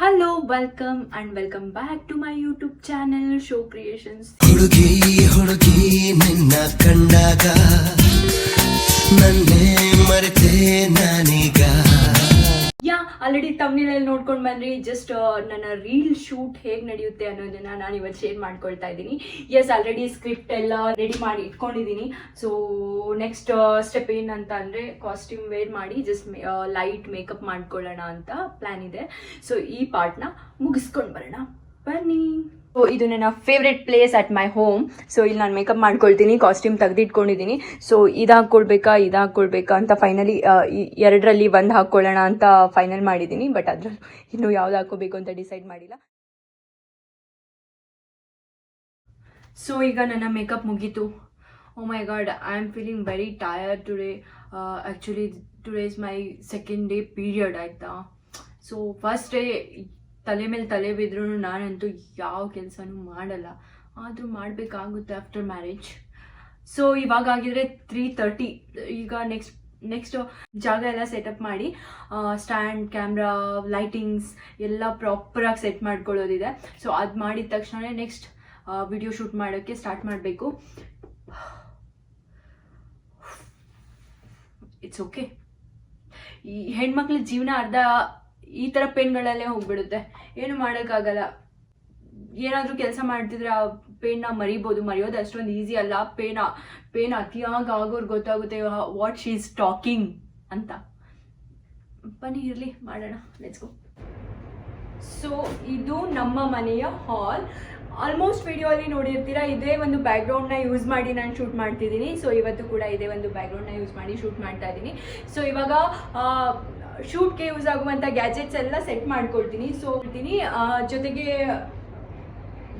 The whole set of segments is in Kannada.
Hello, welcome back to my YouTube channel, Show Creations. ಹುಡುಗಿ ಹುಡುಗಿ ನಿನ್ನ ಕಂಡಾಗ ನನ್ನೇ ಮರೆತೆ ನಾನೀಗ. ಆಲ್ರೆಡಿ ತಮ್ನೇಲಲ್ಲಿ ನೋಡ್ಕೊಂಡು ಬಂದ್ರಿ. ಜಸ್ಟ್ ನನ್ನ ರೀಲ್ ಶೂಟ್ ಹೇಗೆ ನಡೆಯುತ್ತೆ ಅನ್ನೋದನ್ನ ನಾನು ಇವತ್ತು ಶೇರ್ ಮಾಡ್ಕೊಳ್ತಾ ಇದ್ದೀನಿ. ಆಲ್ರೆಡಿ ಸ್ಕ್ರಿಪ್ಟ್ ಎಲ್ಲ ರೆಡಿ ಮಾಡಿ ಇಟ್ಕೊಂಡಿದ್ದೀನಿ. ಸೊ ನೆಕ್ಸ್ಟ್ ಸ್ಟೆಪ್ ಏನಂತ ಅಂದರೆ ಕಾಸ್ಟ್ಯೂಮ್ ವೇರ್ ಮಾಡಿ ಜಸ್ಟ್ ಲೈಟ್ ಮೇಕಪ್ ಮಾಡ್ಕೊಳ್ಳೋಣ ಅಂತ ಪ್ಲ್ಯಾನ್ ಇದೆ. ಸೊ ಈ ಪಾರ್ಟ್ನ ಮುಗಿಸ್ಕೊಂಡು ಬರೋಣ, ಬನ್ನಿ. ಸೊ ಇದು ನನ್ನ favourite place at my home. So ಇಲ್ಲಿ ನಾನು ಮೇಕಪ್ ಮಾಡ್ಕೊಳ್ತೀನಿ, ಕಾಸ್ಟ್ಯೂಮ್ ತೆಗೆದಿಟ್ಕೊಂಡಿದ್ದೀನಿ. ಸೊ ಇದು ಹಾಕ್ಕೊಳ್ಬೇಕಾ ಅಂತ ಫೈನಲಿ ಎರಡರಲ್ಲಿ ಒಂದು ಹಾಕ್ಕೊಳ್ಳೋಣ ಅಂತ ಫೈನಲ್ ಮಾಡಿದ್ದೀನಿ. ಬಟ್ ಅದ್ರಲ್ಲಿ ಇನ್ನೂ ಯಾವ್ದು ಹಾಕೋಬೇಕು ಅಂತ ಡಿಸೈಡ್ ಮಾಡಿಲ್ಲ. ಸೊ ಈಗ ನನ್ನ ಮೇಕಪ್ ಮುಗೀತು. Oh my god, I am feeling very tired today. Actually today is my second day period ಆಯಿತಾ. ಸೊ ಫಸ್ಟ್ ಡೇ ತಲೆ ಮೇಲೆ ತಲೆ ಬಿದ್ರೂ ನಾನಂತೂ ಯಾವ ಕೆಲಸನೂ ಮಾಡಲ್ಲ, ಆದರೂ ಮಾಡಬೇಕಾಗುತ್ತೆ ಆಫ್ಟರ್ ಮ್ಯಾರೇಜ್. ಸೊ ಇವಾಗ ಆಗಿದ್ರೆ 3:30. ಈಗ ನೆಕ್ಸ್ಟ್ ಜಾಗ ಎಲ್ಲ ಸೆಟಪ್ ಮಾಡಿ ಸ್ಟ್ಯಾಂಡ್, ಕ್ಯಾಮ್ರಾ, ಲೈಟಿಂಗ್ಸ್ ಎಲ್ಲ ಪ್ರಾಪರಾಗಿ ಸೆಟ್ ಮಾಡ್ಕೊಳ್ಳೋದಿದೆ. ಸೊ ಅದು ಮಾಡಿದ ತಕ್ಷಣ ನೆಕ್ಸ್ಟ್ ವಿಡಿಯೋ ಶೂಟ್ ಮಾಡೋಕ್ಕೆ ಸ್ಟಾರ್ಟ್ ಮಾಡಬೇಕು. It's okay. ಈ ಹೆಣ್ಮಕ್ಳ ಜೀವನ ಅರ್ಧ ಈ ಥರ ಪೇನ್ಗಳಲ್ಲೇ ಹೋಗ್ಬಿಡುತ್ತೆ, ಏನು ಮಾಡೋಕ್ಕಾಗಲ್ಲ. ಏನಾದರೂ ಕೆಲಸ ಮಾಡ್ತಿದ್ರೆ ಆ ಪೇನ್ನ ಮರೆಯೋದು ಅಷ್ಟೊಂದು ಈಸಿ ಅಲ್ಲ. ಪೇನ್ ಅತಿಯಾಗಿ ಆಗೋರು ಗೊತ್ತಾಗುತ್ತೆ ವಾಟ್ ಶಿ ಈಸ್ ಟಾಕಿಂಗ್ ಅಂತ. ಬನ್ನಿ ಇರಲಿ, ಮಾಡೋಣ, ಲೆಟ್ಸ್ ಗೋ. ಸೊ ಇದು ನಮ್ಮ ಮನೆಯ ಹಾಲ್. ಆಲ್ಮೋಸ್ಟ್ ವಿಡಿಯೋ ಅಲ್ಲಿ ನೋಡಿರ್ತೀರಾ, ಇದೇ ಒಂದು ಬ್ಯಾಕ್ಗ್ರೌಂಡ್ನ ಯೂಸ್ ಮಾಡಿ ನಾನು ಶೂಟ್ ಮಾಡ್ತಿದ್ದೀನಿ. ಸೊ ಇವತ್ತು ಕೂಡ ಇದೇ ಒಂದು ಬ್ಯಾಕ್ಗ್ರೌಂಡ್ನ ಯೂಸ್ ಮಾಡಿ ಶೂಟ್ ಮಾಡ್ತಾ ಇದ್ದೀನಿ. ಸೊ ಇವಾಗ ಶೂಟ್ಗೆ ಯೂಸ್ ಆಗುವಂಥ ಗ್ಯಾಜೆಟ್ಸ್ ಎಲ್ಲ ಸೆಟ್ ಮಾಡ್ಕೊಳ್ತೀನಿ. ಸೊ ಜೊತೆಗೆ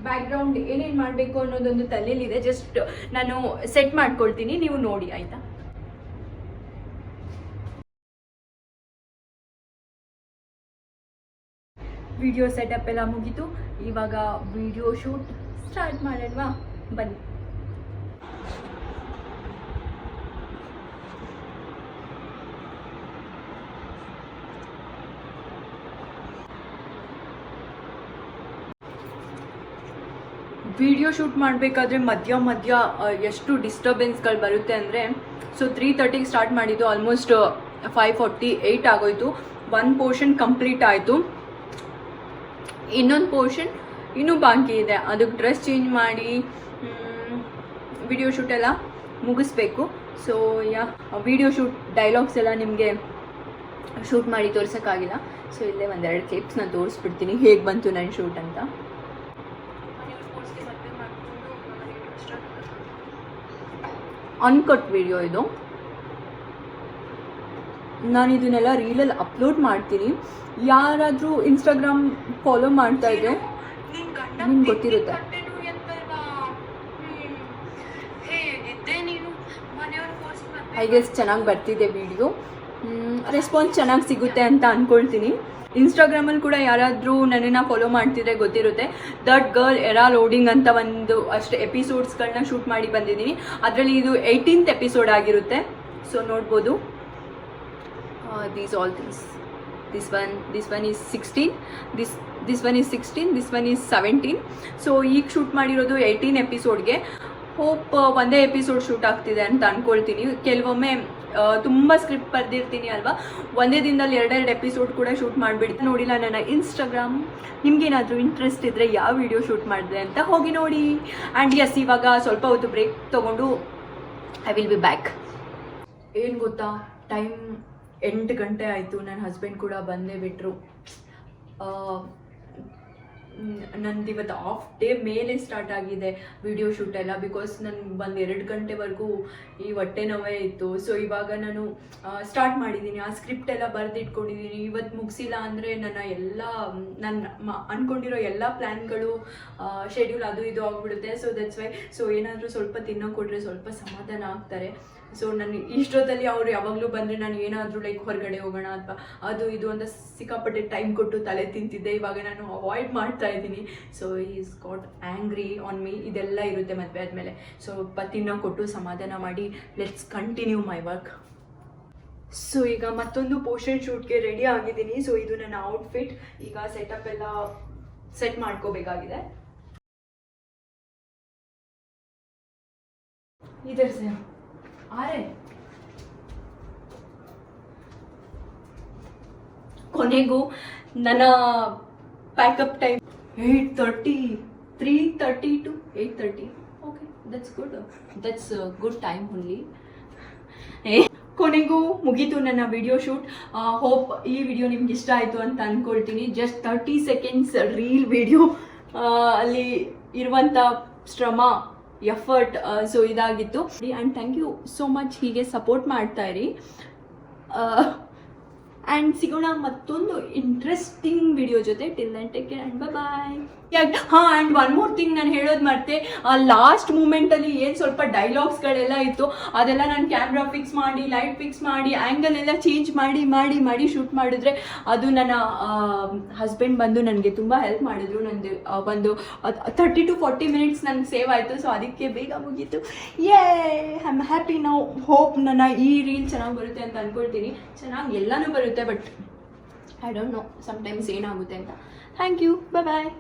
ಬ್ಯಾಕ್ಗ್ರೌಂಡ್ ಏನೇನು ಮಾಡಬೇಕು ಅನ್ನೋದೊಂದು ತಲೆಯಲ್ಲಿದೆ. ಜಸ್ಟ್ ನಾನು ಸೆಟ್ ಮಾಡ್ಕೊಳ್ತೀನಿ, ನೀವು ನೋಡಿ ಆಯಿತಾ. ವಿಡಿಯೋ ಸೆಟಪ್ ಎಲ್ಲ ಮುಗೀತು. ಇವಾಗ ವಿಡಿಯೋ ಶೂಟ್ ಸ್ಟಾರ್ಟ್ ಮಾಡೋಣವಾ, ಬನ್ನಿ. ವಿಡಿಯೋ ಶೂಟ್ ಮಾಡಬೇಕಾದ್ರೆ ಮಧ್ಯ ಎಷ್ಟು ಡಿಸ್ಟರ್ಬೆನ್ಸ್ಗಳು ಬರುತ್ತೆ ಅಂದರೆ, ಸೊ 3:30ಗೆ ಸ್ಟಾರ್ಟ್ ಮಾಡಿದ್ದು, ಆಲ್ಮೋಸ್ಟ್ 5:48 ಆಗೋಯ್ತು. ಒಂದು ಪೋರ್ಷನ್ ಕಂಪ್ಲೀಟ್ ಆಯಿತು, ಇನ್ನೊಂದು ಪೋರ್ಷನ್ ಇನ್ನೂ ಬಾಕಿ ಇದೆ. ಅದಕ್ಕೆ ಡ್ರೆಸ್ ಚೇಂಜ್ ಮಾಡಿ ವಿಡಿಯೋ ಶೂಟ್ ಎಲ್ಲ ಮುಗಿಸ್ಬೇಕು. ಸೊ ವಿಡಿಯೋ ಶೂಟ್ ಡೈಲಾಗ್ಸ್ ಎಲ್ಲ ನಿಮಗೆ ಶೂಟ್ ಮಾಡಿ ತೋರ್ಸೋಕ್ಕಾಗಿಲ್ಲ. ಸೊ ಇಲ್ಲೇ ಒಂದೆರಡು ಕ್ಲಿಪ್ಸ್ನ ತೋರಿಸ್ಬಿಡ್ತೀನಿ ಹೇಗೆ ಬಂತು ನನ್ನ ಶೂಟ್ ಅಂತ. ಅನ್ಕಟ್ ವಿಡಿಯೋ ಇದು. ನಾನು ಇದನ್ನೆಲ್ಲ ರೀಲಲ್ಲಿ ಅಪ್ಲೋಡ್ ಮಾಡ್ತೀನಿ. ಯಾರಾದರೂ ಇನ್ಸ್ಟಾಗ್ರಾಮ್ ಫಾಲೋ ಮಾಡ್ತಾ ಇದ್ರೆ ನಿಮ್ಗೆ ಗೊತ್ತಿರುತ್ತೆ. ಐ ಗೆಸ್ ಚೆನ್ನಾಗಿ ಬರ್ತಿದೆ ವಿಡಿಯೋ, ರೆಸ್ಪಾನ್ಸ್ ಚೆನ್ನಾಗಿ ಸಿಗುತ್ತೆ ಅಂತ ಅಂದ್ಕೊಳ್ತೀನಿ. ಇನ್ಸ್ಟಾಗ್ರಾಮಲ್ಲಿ ಕೂಡ ಯಾರಾದರೂ ನನ್ನನ್ನು ಫಾಲೋ ಮಾಡ್ತಿದ್ರೆ ಗೊತ್ತಿರುತ್ತೆ. ದಟ್ ಗರ್ಲ್ ಎರಾ ಲೋಡಿಂಗ್ ಅಂತ ಒಂದು ಅಷ್ಟು ಎಪಿಸೋಡ್ಸ್ಗಳನ್ನ ಶೂಟ್ ಮಾಡಿ ಬಂದಿದ್ದೀನಿ. ಅದರಲ್ಲಿ ಇದು 18th ಎಪಿಸೋಡ್ ಆಗಿರುತ್ತೆ. ಸೊ ನೋಡ್ಬೋದು. These all things. This one is 16. This one is 16. This one is 17. So ಈಗ ಶೂಟ್ ಮಾಡಿರೋದು 18 ಎಪಿಸೋಡ್ಗೆ. ಹೋಪ್ ಒಂದೇ ಎಪಿಸೋಡ್ ಶೂಟ್ ಆಗ್ತಿದೆ ಅಂತ ಅಂದ್ಕೊಳ್ತೀನಿ. ಕೆಲವೊಮ್ಮೆ ತುಂಬ ಸ್ಕ್ರಿಪ್ಟ್ ಬರೆದಿರ್ತೀನಿ ಅಲ್ವಾ, ಒಂದೇ ದಿನದಲ್ಲಿ 2 ಎಪಿಸೋಡ್ ಕೂಡ ಶೂಟ್ ಮಾಡಿಬಿಡ್ತೀನಿ. ನೋಡಿಲ್ಲ ನನ್ನ ಇನ್ಸ್ಟಾಗ್ರಾಮ್. ನಿಮ್ಗೇನಾದರೂ ಇಂಟ್ರೆಸ್ಟ್ ಇದ್ದರೆ ಯಾವ ವಿಡಿಯೋ ಶೂಟ್ ಮಾಡಿದೆ ಅಂತ ಹೋಗಿ ನೋಡಿ. ಆ್ಯಂಡ್ ಇವಾಗ ಸ್ವಲ್ಪ ಹೊತ್ತು ಬ್ರೇಕ್ ತೊಗೊಂಡು ಐ ವಿಲ್ ಬಿ ಬ್ಯಾಕ್. ಏನು ಗೊತ್ತಾ, ಟೈಮ್ 8 ಗಂಟೆ ಆಯಿತು. ನನ್ನ ಹಸ್ಬೆಂಡ್ ಕೂಡ ಬಂದೇ ಬಿಟ್ಟರು. ನಂದು ಇವತ್ತು ಆಫ್ ಡೇ ಮೇಲೆ ಸ್ಟಾರ್ಟ್ ಆಗಿದೆ ವಿಡಿಯೋ ಶೂಟ್ ಎಲ್ಲ. ಬಿಕಾಸ್ ನನಗೆ 2 ಗಂಟೆವರೆಗೂ ಈ ಹೊಟ್ಟೆ ನೋವೇ ಇತ್ತು. ಸೊ ಇವಾಗ ನಾನು ಸ್ಟಾರ್ಟ್ ಮಾಡಿದ್ದೀನಿ. ಆ ಸ್ಕ್ರಿಪ್ಟ್ ಎಲ್ಲ ಬರೆದಿಟ್ಕೊಂಡಿದ್ದೀನಿ. ಇವತ್ತು ಮುಗಿಸಿಲ್ಲ ಅಂದರೆ ನನ್ನ ಅಂದ್ಕೊಂಡಿರೋ ಎಲ್ಲ ಪ್ಲ್ಯಾನ್ಗಳು, ಶೆಡ್ಯೂಲ್ ಅದು ಇದು ಆಗಿಬಿಡುತ್ತೆ. So that's why. ಸೊ ಏನಾದರೂ ಸ್ವಲ್ಪ ತಿನ್ನೋಕೆ ಕೊಟ್ಟರೆ ಸ್ವಲ್ಪ ಸಮಾಧಾನ ಆಗ್ತಾರೆ. ಸೊ ನಾನು ಇಷ್ಟೊತ್ತಲ್ಲಿ ಅವ್ರು ಯಾವಾಗಲೂ ಬಂದರೆ ನಾನು ಏನಾದರೂ ಲೈಕ್ ಹೊರಗಡೆ ಹೋಗೋಣ ಅಥವಾ ಅದು ಇದು ಅಂತ ಸಿಕ್ಕಾಪಟ್ಟೆ ಟೈಮ್ ಕೊಟ್ಟು ತಲೆ ತಿಂತಿದ್ದೆ. ಇವಾಗ ನಾನು ಅವಾಯ್ಡ್ ಮಾಡ್ತಾ ಇದ್ದೀನಿ. So is got angry on me. ಇದೆಲ್ಲ ಇರುತ್ತೆ ಮದುವೆ ಆದಮೇಲೆ. ಸೊ ತಿನ್ನೋ ಕೊಟ್ಟು ಸಮಾಧಾನ ಮಾಡಿ let's continue my work. So ಈಗ ಮತ್ತೊಂದು ಪೋರ್ಷನ್ ಶೂಟ್ಗೆ ರೆಡಿ ಆಗಿದ್ದೀನಿ. ಸೊ ಇದು ನನ್ನ ಔಟ್ಫಿಟ್. ಈಗ ಸೆಟಪ್ ಎಲ್ಲ ಸೆಟ್ ಮಾಡ್ಕೋಬೇಕಾಗಿದೆ. इधर से आ रहे ಕೊನೆಗೂ ನನ್ನ pack up time 8:30 3:30 to 8:30. Okay, that's good time only. ಕೊನೆಗೂ ಮುಗೀತು ನನ್ನ ವಿಡಿಯೋ ಶೂಟ್. ಹೋಪ್ ಈ ವಿಡಿಯೋ ನಿಮ್ಗೆ ಇಷ್ಟ ಆಯಿತು ಅಂತ ಅಂದ್ಕೊಳ್ತೀನಿ. ಜಸ್ಟ್ 30 ಸೆಕೆಂಡ್ಸ್ ರೀಲ್ ವಿಡಿಯೋ, ಅಲ್ಲಿ ಇರುವಂಥ ಶ್ರಮ, ಎಫರ್ಟ್, ಸೊ ಇದಾಗಿತ್ತು. And thank you so much. ಹೀಗೆ ಸಪೋರ್ಟ್ ಮಾಡ್ತಾ ಇರಿ. ಆ್ಯಂಡ್ ಸಿಗೋಣ ಮತ್ತೊಂದು ಇಂಟ್ರೆಸ್ಟಿಂಗ್ ವಿಡಿಯೋ ಜೊತೆ. Till then take care and bye. ಹಾಂ, ಆ್ಯಂಡ್ ಒನ್ ಮೋರ್ ಥಿಂಗ್ ನಾನು ಹೇಳೋದು ಮರ್ತೆ. ಲಾಸ್ಟ್ ಮೂಮೆಂಟಲ್ಲಿ ಏನು ಸ್ವಲ್ಪ ಡೈಲಾಗ್ಸ್ಗಳೆಲ್ಲ ಇತ್ತು, ಅದೆಲ್ಲ ನಾನು ಕ್ಯಾಮ್ರಾ ಫಿಕ್ಸ್ ಮಾಡಿ, ಲೈಟ್ ಫಿಕ್ಸ್ ಮಾಡಿ, ಆ್ಯಂಗಲ್ ಎಲ್ಲ ಚೇಂಜ್ ಮಾಡಿ ಮಾಡಿ ಮಾಡಿ ಶೂಟ್ ಮಾಡಿದ್ರೆ ಅದು ನನ್ನ ಹಸ್ಬೆಂಡ್ ಬಂದು ನನಗೆ ತುಂಬ ಹೆಲ್ಪ್ ಮಾಡಿದ್ರು. ನನಗೆ ಒಂದು 30 to 40 ಮಿನಿಟ್ಸ್ ನನಗೆ ಸೇವ್ ಆಯಿತು. ಸೊ ಅದಕ್ಕೆ ಬೇಗ ಮುಗೀತು. ಐ ಆಮ್ ಹ್ಯಾಪಿ ನಾವು. ಹೋಪ್ ನನ್ನ ಈ ರೀಲ್ ಚೆನ್ನಾಗಿ ಬರುತ್ತೆ ಅಂತ ಅಂದ್ಕೊಳ್ತೀನಿ. ಚೆನ್ನಾಗಿ ಎಲ್ಲನೂ ಬರುತ್ತೆ, but I don't know sometimes ಏನಾಗುತ್ತೆ ಅಂತ. Thank you, bye.